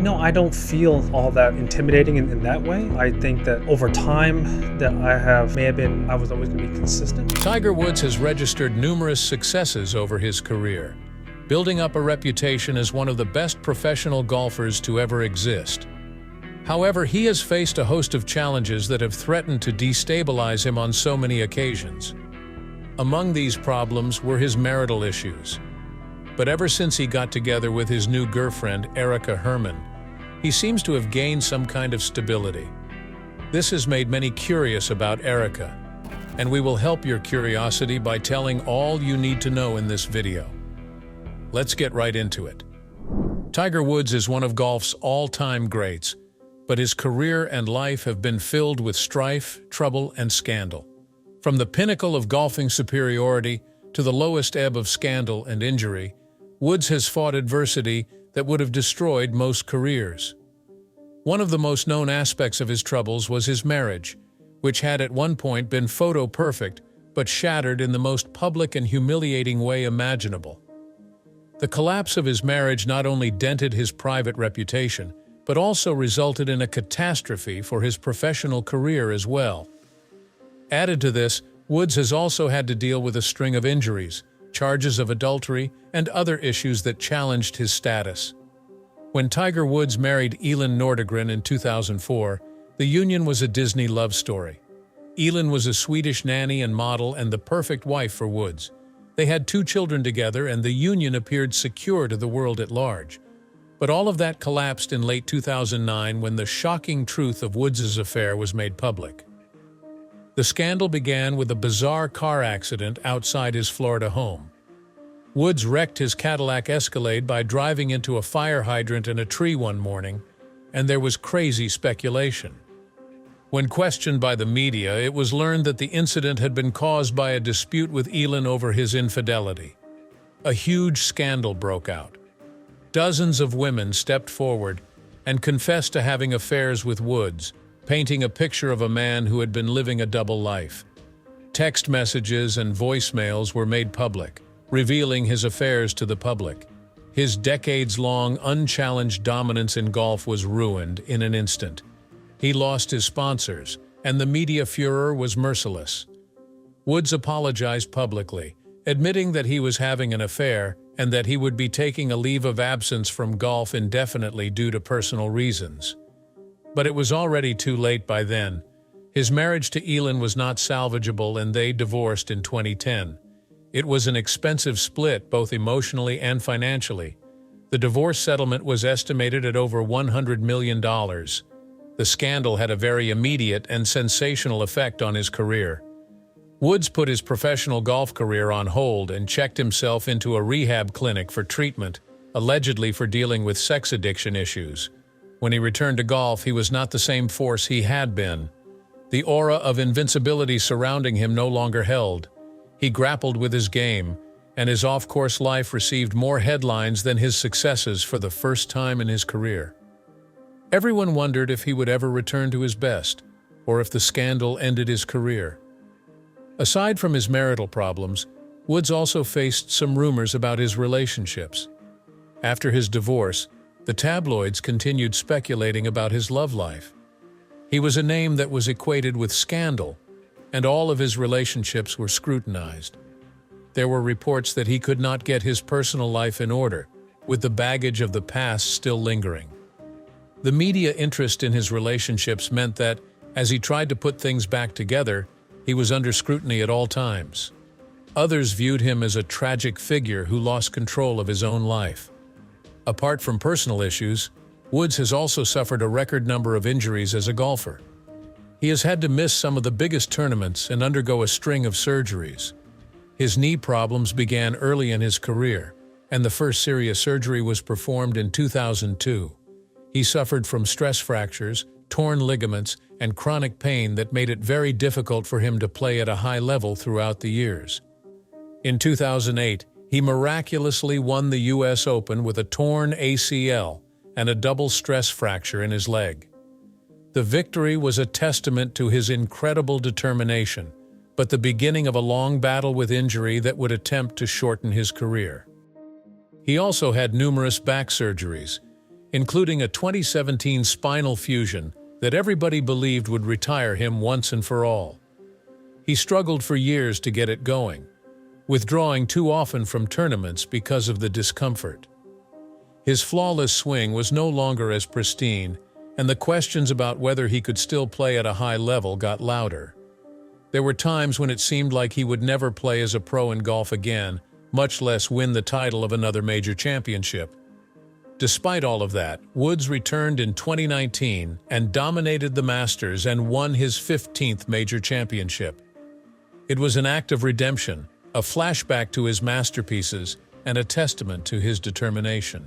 No, I don't feel all that intimidating in that way. I think that over time that I was always going to be consistent. Tiger Woods has registered numerous successes over his career, building up a reputation as one of the best professional golfers to ever exist. However, he has faced a host of challenges that have threatened to destabilize him on so many occasions. Among these problems were his marital issues. But ever since he got together with his new girlfriend, Erica Herman, he seems to have gained some kind of stability. This has made many curious about Erica, and we will help your curiosity by telling all you need to know in this video. Let's get right into it. Tiger Woods is one of golf's all-time greats, but his career and life have been filled with strife, trouble, and scandal. From the pinnacle of golfing superiority to the lowest ebb of scandal and injury, Woods has fought adversity that would have destroyed most careers. One of the most known aspects of his troubles was his marriage, which had at one point been photo-perfect, but shattered in the most public and humiliating way imaginable. The collapse of his marriage not only dented his private reputation, but also resulted in a catastrophe for his professional career as well. Added to this, Woods has also had to deal with a string of injuries, charges of adultery, and other issues that challenged his status. When Tiger Woods married Elin Nordegren in 2004, the union was a Disney love story. Elin was a Swedish nanny and model and the perfect wife for Woods. They had 2 children together and the union appeared secure to the world at large. But all of that collapsed in late 2009 when the shocking truth of Woods' affair was made public. The scandal began with a bizarre car accident outside his Florida home. Woods wrecked his Cadillac Escalade by driving into a fire hydrant in a tree one morning, and there was crazy speculation. When questioned by the media, it was learned that the incident had been caused by a dispute with Elin over his infidelity. A huge scandal broke out. Dozens of women stepped forward and confessed to having affairs with Woods, painting a picture of a man who had been living a double life. Text messages and voicemails were made public, revealing his affairs to the public. His decades-long, unchallenged dominance in golf was ruined in an instant. He lost his sponsors, and the media furor was merciless. Woods apologized publicly, admitting that he was having an affair and that he would be taking a leave of absence from golf indefinitely due to personal reasons. But it was already too late by then. His marriage to Elin was not salvageable and they divorced in 2010. It was an expensive split both emotionally and financially. The divorce settlement was estimated at over $100 million. The scandal had a very immediate and sensational effect on his career. Woods put his professional golf career on hold and checked himself into a rehab clinic for treatment, allegedly for dealing with sex addiction issues. When he returned to golf, he was not the same force he had been. The aura of invincibility surrounding him no longer held. He grappled with his game, and his off-course life received more headlines than his successes for the first time in his career. Everyone wondered if he would ever return to his best, or if the scandal ended his career. Aside from his marital problems, Woods also faced some rumors about his relationships. After his divorce, the tabloids continued speculating about his love life. He was a name that was equated with scandal, and all of his relationships were scrutinized. There were reports that he could not get his personal life in order, with the baggage of the past still lingering. The media interest in his relationships meant that, as he tried to put things back together, he was under scrutiny at all times. Others viewed him as a tragic figure who lost control of his own life. Apart from personal issues, Woods has also suffered a record number of injuries as a golfer. He has had to miss some of the biggest tournaments and undergo a string of surgeries. His knee problems began early in his career, and the first serious surgery was performed in 2002. He suffered from stress fractures, torn ligaments, and chronic pain that made it very difficult for him to play at a high level throughout the years. In 2008, he miraculously won the U.S. Open with a torn ACL and a double stress fracture in his leg. The victory was a testament to his incredible determination, but the beginning of a long battle with injury that would attempt to shorten his career. He also had numerous back surgeries. including a 2017 spinal fusion that everybody believed would retire him once and for all. He struggled for years to get it going, withdrawing too often from tournaments because of the discomfort. His flawless swing was no longer as pristine, and the questions about whether he could still play at a high level got louder. There were times when it seemed like he would never play as a pro in golf again, much less win the title of another major championship. Despite all of that, Woods returned in 2019 and dominated the Masters and won his 15th major championship. It was an act of redemption, a flashback to his masterpieces, and a testament to his determination.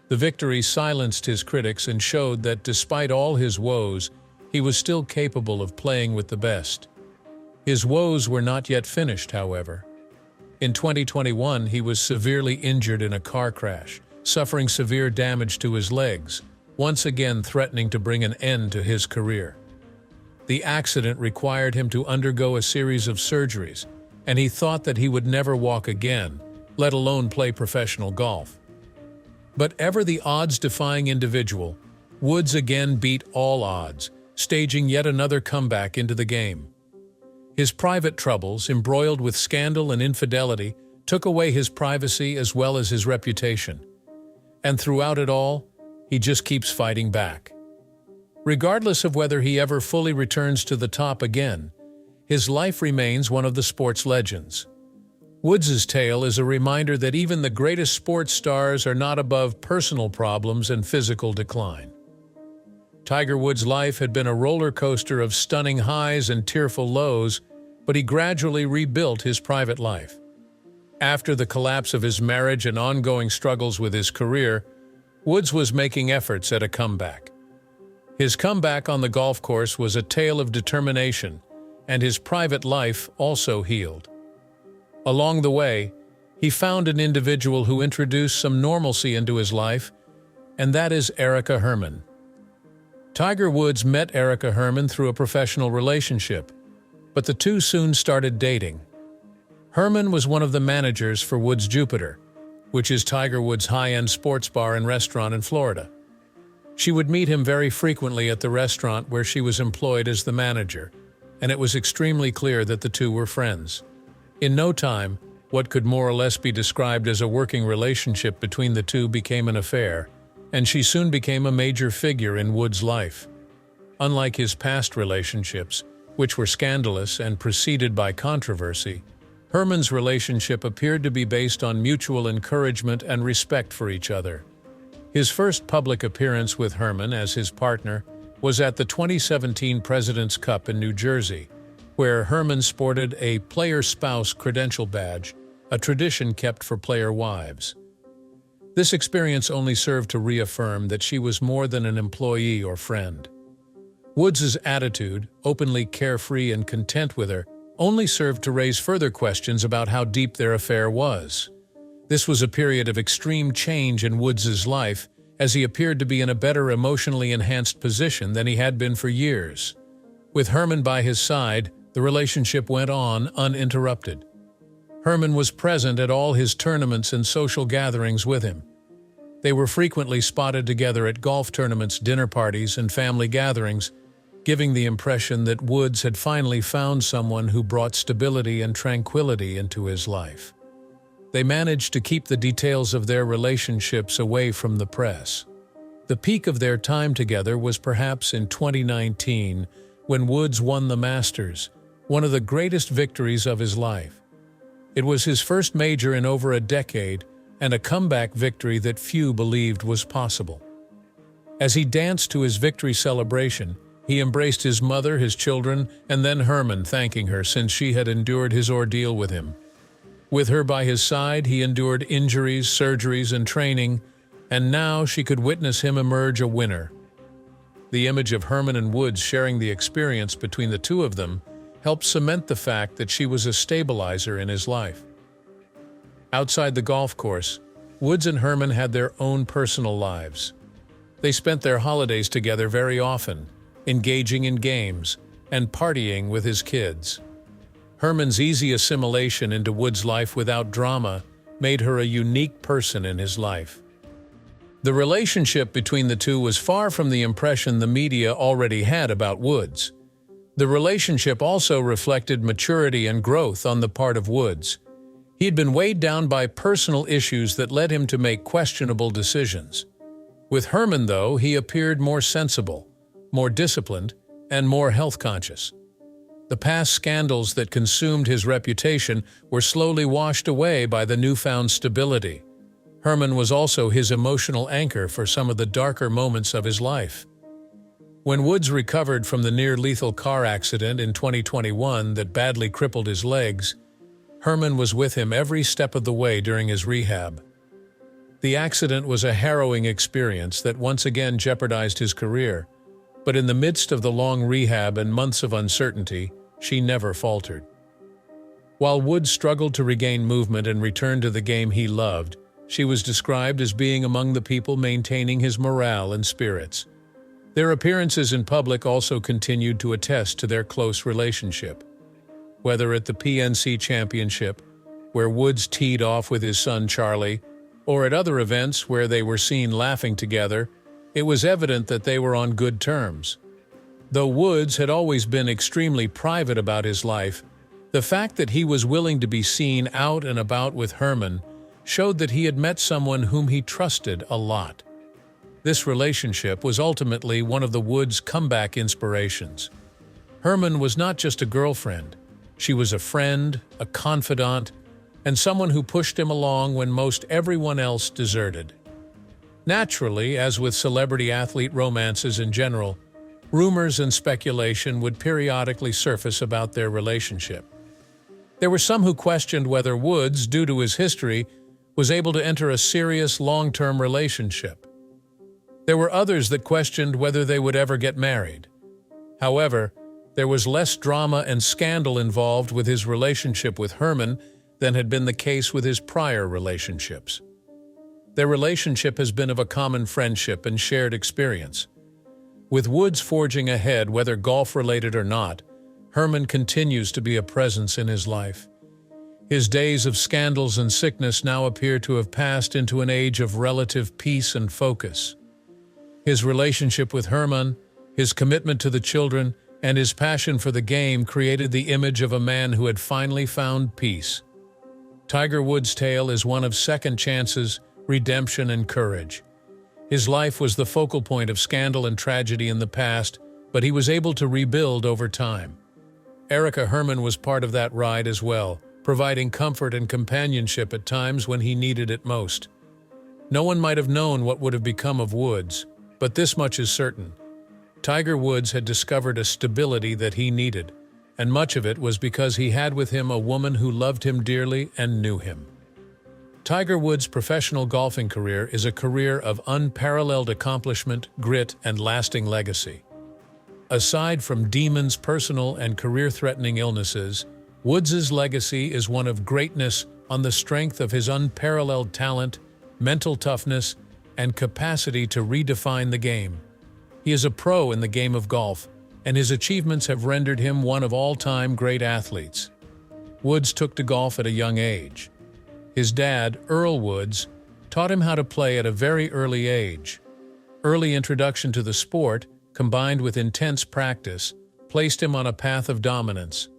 The victory silenced his critics and showed that despite all his woes, he was still capable of playing with the best. His woes were not yet finished, however. In 2021, he was severely injured in a car crash, suffering severe damage to his legs, once again threatening to bring an end to his career. The accident required him to undergo a series of surgeries, and he thought that he would never walk again, let alone play professional golf. But ever the odds-defying individual, Woods again beat all odds, staging yet another comeback into the game. His private troubles, embroiled with scandal and infidelity, took away his privacy as well as his reputation. And throughout it all, he just keeps fighting back. Regardless of whether he ever fully returns to the top again, his life remains one of the sport's legends. Woods' tale is a reminder that even the greatest sports stars are not above personal problems and physical decline. Tiger Woods' life had been a roller coaster of stunning highs and tearful lows, but he gradually rebuilt his private life. After the collapse of his marriage and ongoing struggles with his career, Woods was making efforts at a comeback. His comeback on the golf course was a tale of determination, and his private life also healed. Along the way, he found an individual who introduced some normalcy into his life, and that is Erica Herman. Tiger Woods met Erica Herman through a professional relationship, but the two soon started dating. Herman was one of the managers for Woods Jupiter, which is Tiger Woods' high-end sports bar and restaurant in Florida. She would meet him very frequently at the restaurant where she was employed as the manager, and it was extremely clear that the two were friends. In no time, what could more or less be described as a working relationship between the two became an affair, and she soon became a major figure in Woods' life. Unlike his past relationships, which were scandalous and preceded by controversy, Herman's relationship appeared to be based on mutual encouragement and respect for each other. His first public appearance with Herman as his partner was at the 2017 President's Cup in New Jersey, where Herman sported a player spouse credential badge, a tradition kept for player wives. This experience only served to reaffirm that she was more than an employee or friend. Woods' attitude, openly carefree and content with her, only served to raise further questions about how deep their affair was. This was a period of extreme change in Woods' life, as he appeared to be in a better emotionally enhanced position than he had been for years. With Herman by his side, the relationship went on uninterrupted. Herman was present at all his tournaments and social gatherings with him. They were frequently spotted together at golf tournaments, dinner parties, and family gatherings, giving the impression that Woods had finally found someone who brought stability and tranquility into his life. They managed to keep the details of their relationships away from the press. The peak of their time together was perhaps in 2019, when Woods won the Masters, one of the greatest victories of his life. It was his first major in over a decade, and a comeback victory that few believed was possible. As he danced to his victory celebration, he embraced his mother, his children, and then Herman, thanking her since she had endured his ordeal with him. With her by his side, he endured injuries, surgeries, and training, and now she could witness him emerge a winner. The image of Herman and Woods sharing the experience between the two of them helped cement the fact that she was a stabilizer in his life. Outside the golf course, Woods and Herman had their own personal lives. They spent their holidays together very often, engaging in games and partying with his kids. Herman's easy assimilation into Woods' life without drama made her a unique person in his life. The relationship between the two was far from the impression the media already had about Woods. The relationship also reflected maturity and growth on the part of Woods. He had been weighed down by personal issues that led him to make questionable decisions. With Herman, though, he appeared more sensible, more disciplined, and more health-conscious. The past scandals that consumed his reputation were slowly washed away by the newfound stability. Herman was also his emotional anchor for some of the darker moments of his life. When Woods recovered from the near-lethal car accident in 2021 that badly crippled his legs, Herman was with him every step of the way during his rehab. The accident was a harrowing experience that once again jeopardized his career, but in the midst of the long rehab and months of uncertainty, she never faltered. While Woods struggled to regain movement and return to the game he loved, she was described as being among the people maintaining his morale and spirits. Their appearances in public also continued to attest to their close relationship. Whether at the PNC Championship, where Woods teed off with his son Charlie, or at other events where they were seen laughing together, it was evident that they were on good terms. Though Woods had always been extremely private about his life, the fact that he was willing to be seen out and about with Herman showed that he had met someone whom he trusted a lot. This relationship was ultimately one of the Woods' comeback inspirations. Herman was not just a girlfriend. She was a friend, a confidant, and someone who pushed him along when most everyone else deserted. Naturally, as with celebrity-athlete romances in general, rumors and speculation would periodically surface about their relationship. There were some who questioned whether Woods, due to his history, was able to enter a serious, long-term relationship. There were others that questioned whether they would ever get married. However, there was less drama and scandal involved with his relationship with Herman than had been the case with his prior relationships. Their relationship has been of a common friendship and shared experience. With Woods forging ahead, whether golf-related or not, Herman continues to be a presence in his life. His days of scandals and sickness now appear to have passed into an age of relative peace and focus. His relationship with Herman, his commitment to the children, and his passion for the game created the image of a man who had finally found peace. Tiger Woods' tale is one of second chances, redemption, and courage. His life was the focal point of scandal and tragedy in the past, but he was able to rebuild over time. Erica Herman was part of that ride as well, providing comfort and companionship at times when he needed it most. No one might have known what would have become of Woods, but this much is certain. Tiger Woods had discovered a stability that he needed, and much of it was because he had with him a woman who loved him dearly and knew him. Tiger Woods' professional golfing career is a career of unparalleled accomplishment, grit, and lasting legacy. Aside from Damon's personal and career-threatening illnesses, Woods' legacy is one of greatness on the strength of his unparalleled talent, mental toughness, and capacity to redefine the game. He is a pro in the game of golf, and his achievements have rendered him one of all-time great athletes. Woods took to golf at a young age. His dad, Earl Woods, taught him how to play at a very early age. Early introduction to the sport, combined with intense practice, placed him on a path of dominance.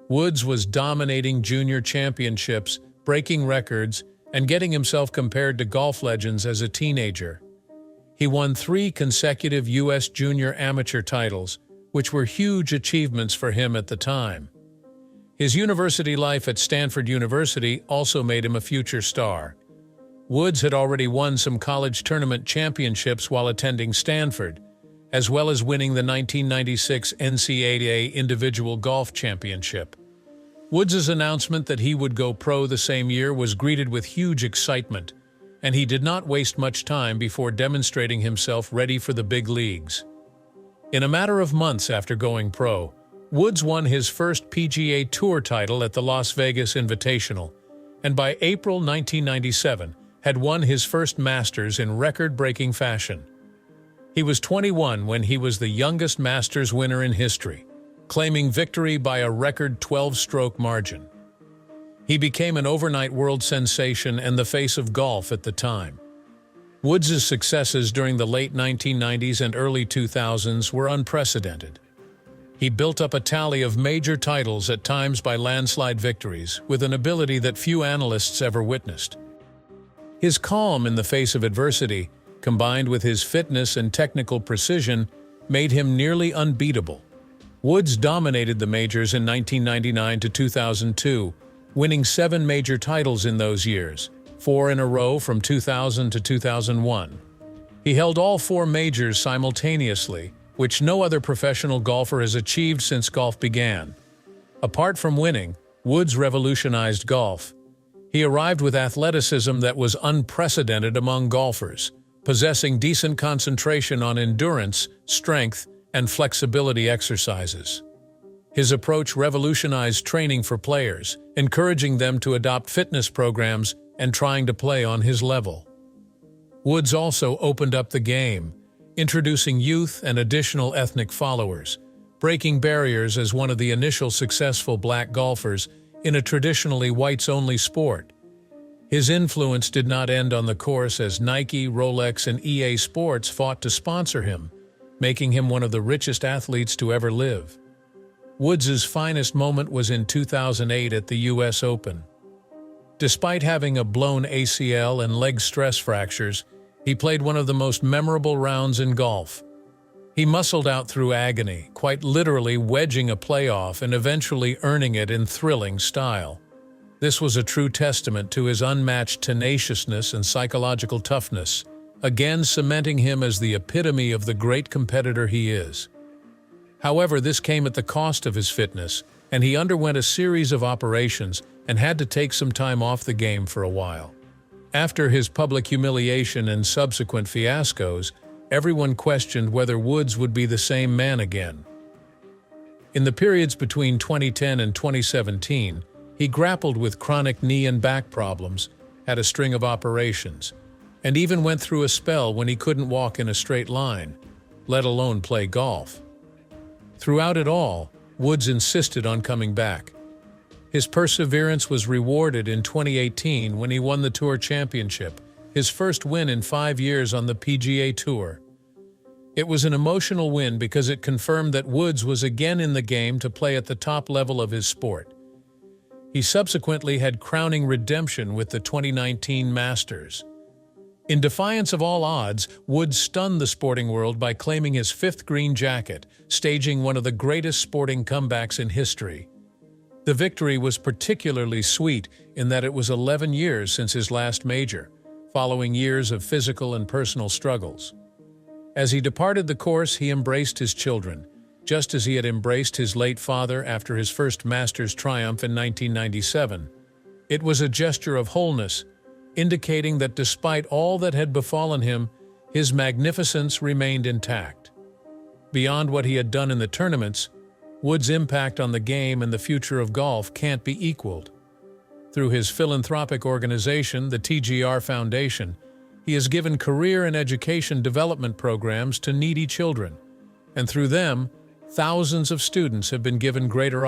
Woods was dominating junior championships, breaking records, and getting himself compared to golf legends as a teenager. He won 3 consecutive U.S. Junior Amateur titles, which were huge achievements for him at the time. His university life at Stanford University also made him a future star. Woods had already won some college tournament championships while attending Stanford, as well as winning the 1996 NCAA Individual Golf Championship. Woods' announcement that he would go pro the same year was greeted with huge excitement, and he did not waste much time before demonstrating himself ready for the big leagues. In a matter of months after going pro, Woods won his first PGA Tour title at the Las Vegas Invitational, and by April 1997 had won his first Masters in record-breaking fashion. He was 21 when he was the youngest Masters winner in history, claiming victory by a record 12-stroke margin. He became an overnight world sensation and the face of golf at the time. Woods' successes during the late 1990s and early 2000s were unprecedented. He built up a tally of major titles, at times by landslide victories, with an ability that few analysts ever witnessed. His calm in the face of adversity, combined with his fitness and technical precision, made him nearly unbeatable. Woods dominated the majors in 1999 to 2002, winning 7 major titles in those years, 4 in a row from 2000 to 2001. He held all 4 majors simultaneously, which no other professional golfer has achieved since golf began. Apart from winning, Woods revolutionized golf. He arrived with athleticism that was unprecedented among golfers, possessing decent concentration on endurance, strength, and flexibility exercises. His approach revolutionized training for players, encouraging them to adopt fitness programs and trying to play on his level. Woods also opened up the game, introducing youth and additional ethnic followers, breaking barriers as one of the initial successful black golfers in a traditionally whites-only sport. His influence did not end on the course, as Nike, Rolex, and EA Sports fought to sponsor him, making him one of the richest athletes to ever live. Woods' finest moment was in 2008 at the US Open. Despite having a blown ACL and leg stress fractures, he played one of the most memorable rounds in golf. He muscled out through agony, quite literally wedging a playoff and eventually earning it in thrilling style. This was a true testament to his unmatched tenaciousness and psychological toughness, again cementing him as the epitome of the great competitor he is. However, this came at the cost of his fitness, and he underwent a series of operations and had to take some time off the game for a while. After his public humiliation and subsequent fiascos, everyone questioned whether Woods would be the same man again. In the periods between 2010 and 2017, he grappled with chronic knee and back problems, had a string of operations, and even went through a spell when he couldn't walk in a straight line, let alone play golf. Throughout it all, Woods insisted on coming back. His perseverance was rewarded in 2018 when he won the Tour Championship, his first win in 5 years on the PGA Tour. It was an emotional win because it confirmed that Woods was again in the game to play at the top level of his sport. He subsequently had crowning redemption with the 2019 Masters. In defiance of all odds, Woods stunned the sporting world by claiming his 5th green jacket, staging one of the greatest sporting comebacks in history. The victory was particularly sweet in that it was 11 years since his last major, following years of physical and personal struggles. As he departed the course, he embraced his children, just as he had embraced his late father after his first Masters triumph in 1997. It was a gesture of wholeness, indicating that despite all that had befallen him, his magnificence remained intact. Beyond what he had done in the tournaments, Woods' impact on the game and the future of golf can't be equaled. Through his philanthropic organization, the TGR Foundation, he has given career and education development programs to needy children, and through them, thousands of students have been given greater opportunities.